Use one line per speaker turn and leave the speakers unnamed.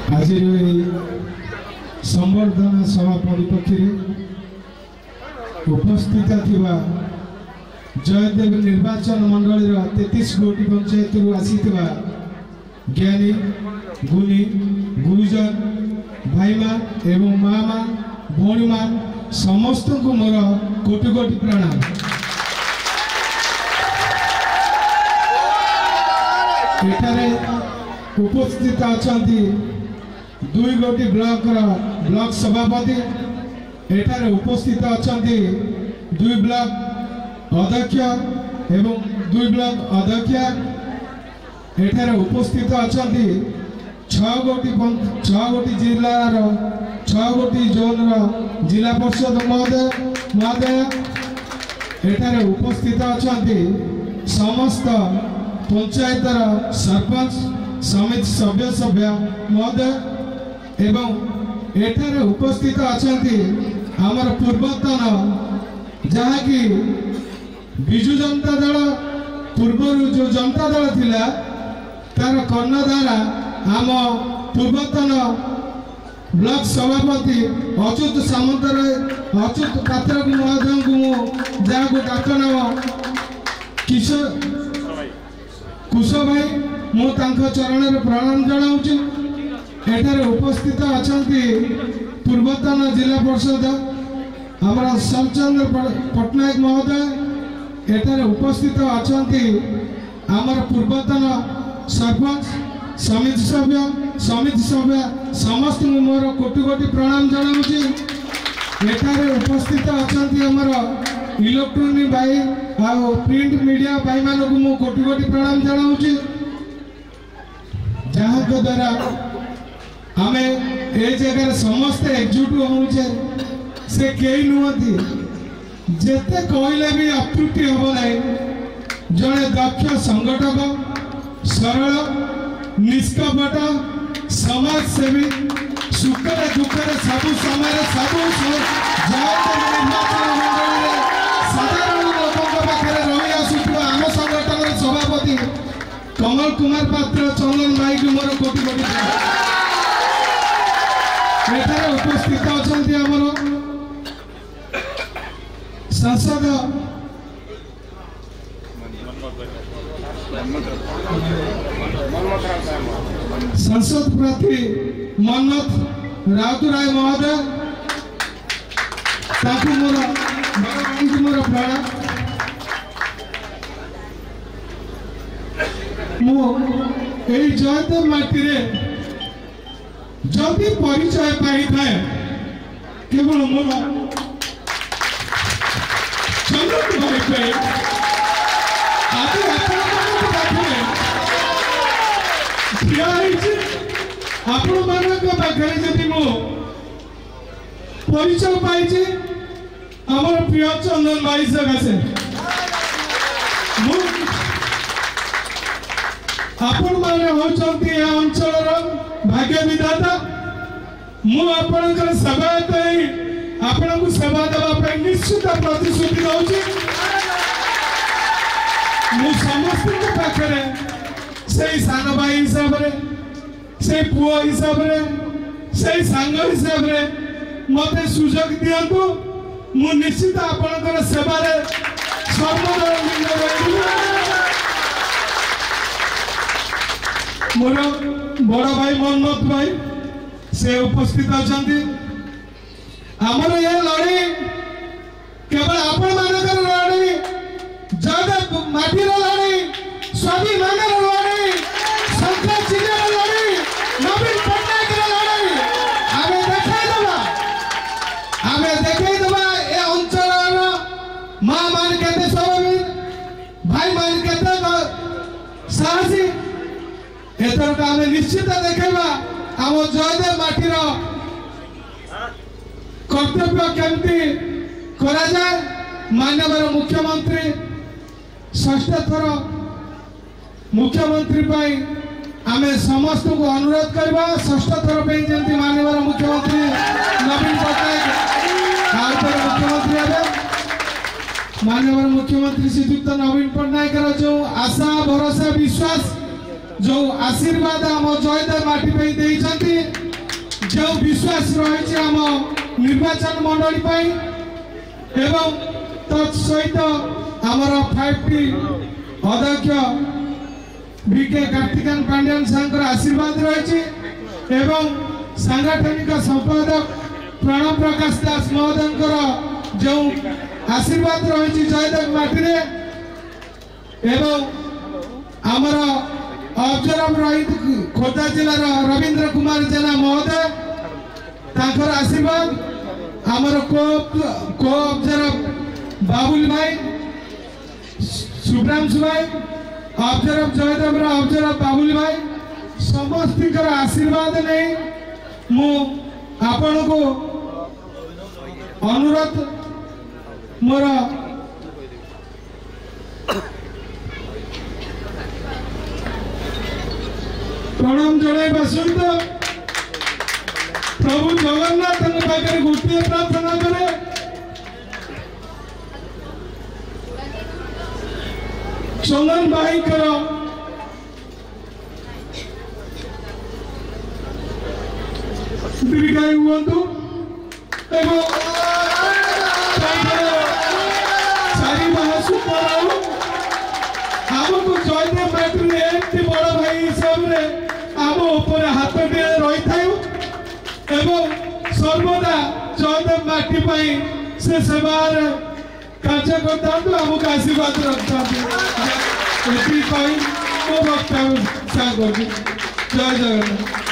आज संवर्धना सभा परिप्रेक्षी उपस्थित थिबा जयदेव निर्वाचन मंडल 33 गोटी पंचायत आसीथिबा ज्ञानी गुणी गुरुजन भाईमा एवं मामा भौणी मान समस्त को मोर कोटि कोटि प्रणाम। एठारे उपस्थित अछंती दुई गोटी ब्लॉक सभापति, एठारे उपस्थित अछंती दुई ब्लॉक अध्यक्ष एवं दुई ब्लॉक अध्यक्षा, एठारे उपस्थित अछंती 6 गोटी जिलार 6 गोटी जोन जिला परिषद महोदय, एठारे उपस्थित अछंती समस्त पंचायतर सरपंच समिति सभ्य महोदय एवं एठारे उपस्थित अछंती आमर पूर्वतन जहाँकि विजु जनता दल पूर्व जो जनता दल थिला तार कर्णधार आम पूर्वतन ब्लॉक सभापति अच्युत सामंतराय अच्युत पात्र महोदय को जहाँ को डाक नाम कुश भाई मु चरण में प्रणाम जनाऊँ। एठारे उपस्थित अछंती पूर्वतन जिला परिषद हमारा शरचंद्र पट्टनायक महोदय, एठारे उपस्थित अछंती आमर पूर्वतन सरपंच समिति सभ्य समस्त मोर कोटि कोटि प्रणाम जनाऊँ। एठारे उपस्थित अछंती आमर इलेक्ट्रोनिक भाई आ प्रिंट मीडिया भाई मानक मु कोटि कोटि प्रणाम जनाऊँ। जहाँ के द्वारा आमे ए जगह समस्त एकजुट होचे से कई नुहति जेते कहले भी अत्रुटि हो ना। जड़े दक्ष संगठक सरल निष्कपट समाजसेवी सुखरे दुखरे सबु समय सबु साधारण लोकों पाखे रही आसुवा आम संगठन सभापति कमल कुमार पात्र चंदन भाई को मोर कोटि कोटि एठारे उपस्थित अछंती आमर सांसद प्रार्थी मन्नत राउतराय महोदय मोर प्रणाम। जयदेव माटी जदि परिचय पाई थाए केवल मोर चंदन भाई पे आज आपण पाखे जदि मो परिचय पाई आमर प्रिय चंदन भाई सकाशे आपण माने होचंती ए अंचल भाग्य विधाता मु आपनकर सेवायत आपण को सेवा देवा पे निश्चित प्रतिश्रुति दउची। मु समस्त के पाखरे से सान भाई हिसाब रे से पुओ हिसाब रे से सांग हिसाब रे मते सुजोग दियंतु मु निश्चित आपनकर सेवा रे सर्वदा लिंग मोर बड़ भाई मन्नत भाई से उपस्थित अछंती। आमर ये लड़ी केवल आपण मानकर लड़ी जयदेव माटीर लड़ी स्वाभिमान लड़ी संख्या चिन्ह लड़ी नवीन पट्टनायक लड़ी आमे देखा ए अंचल माँ मान केते स्वाभिमान भाई मान केते साहसी एथर का हमें निश्चित देखा आम जयदेव माटीर कर्तव्य केमती करा जाए। माननीय मुख्यमंत्री षष्ठ थर मुख्यमंत्री आमे समस्त को अनुरोध करवा षष्ठ थर जमी माननीय मुख्यमंत्री नवीन पट्टनायक मुख्यमंत्री हे माननीय मुख्यमंत्री श्रीजुक्त नवीन पट्टनायक जो आशा भरोसा विश्वास जो आशीर्वाद आम जयदेव माटी पे देइछंती जो विश्वास रही आम निर्वाचन मंडली एवं तत्सहित आमर 5T अध्यक्ष बीके कार्तिकान पांड्यान साहर आशीर्वाद रही एवं सांगठनिक संपादक प्रणव प्रकाश दास महोदय जो आशीर्वाद रही जयदेव माटी एवं आमर ऑब्जर्व रही खोर्धा जिलार रवींद्र कुमार जेना महोदय तांकर आशीर्वाद आमर को ऑब्जर्व बाबुल भाई सुब्रांशु भाई ऑब्जर्व जयदेव ऑब्जर्व बाबुल भाई समस्त आशीर्वाद नहीं मु आपण को अनुरोध मोर प्रणाम जनाइबा सहित प्रभु जगन्नाथ पाखे गोटे प्रार्थना करे चंदन भाई दीर्घायु हुंतु एवं चारि मास आमको जयदेव माटी एमती बड़ भाई हिसाब से आम उपर हाथ दिए रही था एवं सर्वदा जयदेव माटी से सेवार कार्य करता आमको आशीर्वाद रखता मो वक्तव्य जय जगन्नाथ।